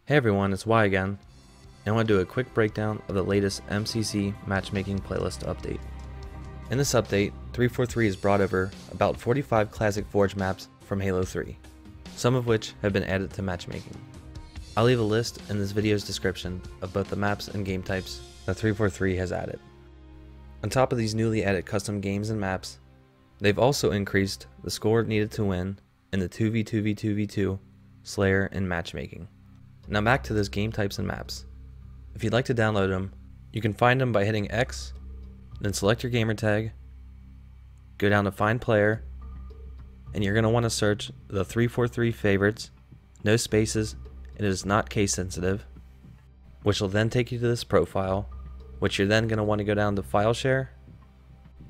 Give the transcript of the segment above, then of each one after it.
Hey everyone, it's Y again, and I want to do a quick breakdown of the latest MCC Matchmaking playlist update. In this update, 343 has brought over about 45 classic Forge maps from Halo 3, some of which have been added to Matchmaking. I'll leave a list in this video's description of both the maps and game types that 343 has added. On top of these newly added custom games and maps, they've also increased the score needed to win in the 2v2v2v2, Slayer, and Matchmaking. Now back to those game types and maps. If you'd like to download them, you can find them by hitting X, then select your gamertag, go down to Find Player, and you're going to want to search the 343 favorites, no spaces, and it is not case sensitive, which will then take you to this profile, which you're then going to want to go down to File Share.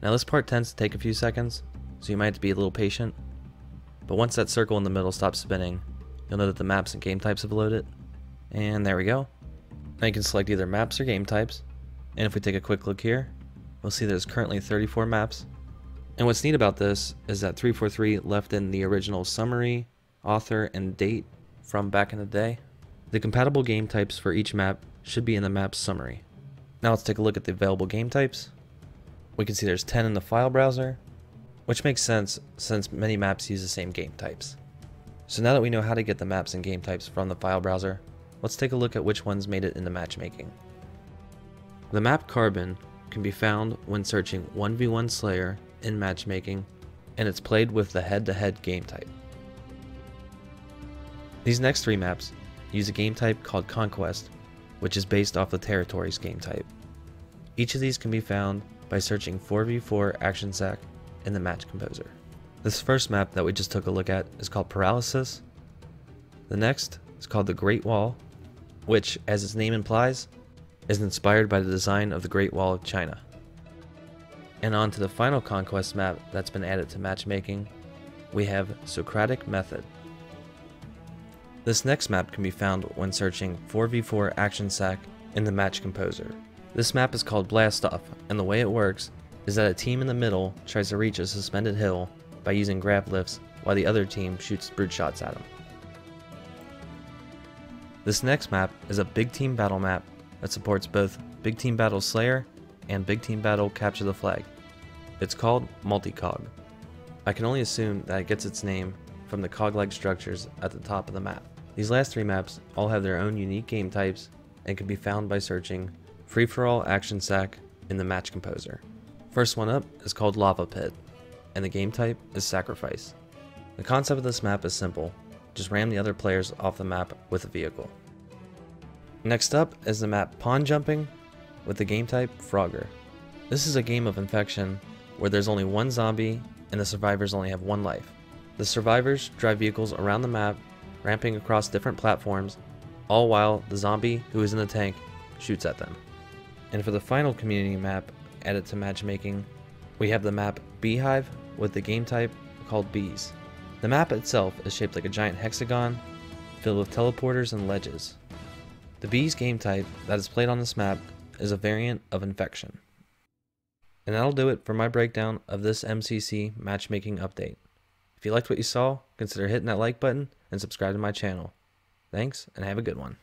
Now this part tends to take a few seconds, so you might have to be a little patient, but once that circle in the middle stops spinning, you'll know that the maps and game types have loaded. And there we go. Now you can select either maps or game types, and if we take a quick look here, we'll see there's currently 34 maps. And what's neat about this is that 343 left in the original summary, author, and date from back in the day. The compatible game types for each map should be in the map's summary. Now let's take a look at the available game types. We can see there's 10 in the file browser, which makes sense since many maps use the same game types. So now that we know how to get the maps and game types from the file browser, let's take a look at which ones made it into Matchmaking. The map Carbon can be found when searching 1v1 Slayer in Matchmaking, and it's played with the head-to-head game type. These next three maps use a game type called Conquest, which is based off the Territories game type. Each of these can be found by searching 4v4 Action Sack in the Match Composer. This first map that we just took a look at is called Paralysis. The next is called the Great Wall, which, as its name implies, is inspired by the design of the Great Wall of China. And on to the final Conquest map that's been added to Matchmaking, we have Socratic Method. This next map can be found when searching 4v4 Action Sack in the Match Composer. This map is called Blast Off, and the way it works is that a team in the middle tries to reach a suspended hill by using grab lifts while the other team shoots brute shots at them. This next map is a big team battle map that supports both Big Team Battle Slayer and Big Team Battle Capture the Flag. It's called Multicog. I can only assume that it gets its name from the cog-like structures at the top of the map. These last three maps all have their own unique game types and can be found by searching Free-for-all Action Sack in the Match Composer. First one up is called Lava Pit, and the game type is Sacrifice. The concept of this map is simple. Just ram the other players off the map with a vehicle. Next up is the map Pawn Jumping with the game type Frogger. This is a game of infection where there's only one zombie and the survivors only have one life. The survivors drive vehicles around the map, ramping across different platforms, all while the zombie who is in the tank shoots at them. And for the final community map added to Matchmaking, we have the map Beehive with the game type called Bees. The map itself is shaped like a giant hexagon filled with teleporters and ledges. The Bees game type that is played on this map is a variant of Infection. And that'll do it for my breakdown of this MCC Matchmaking update. If you liked what you saw, consider hitting that like button and subscribe to my channel. Thanks, and have a good one.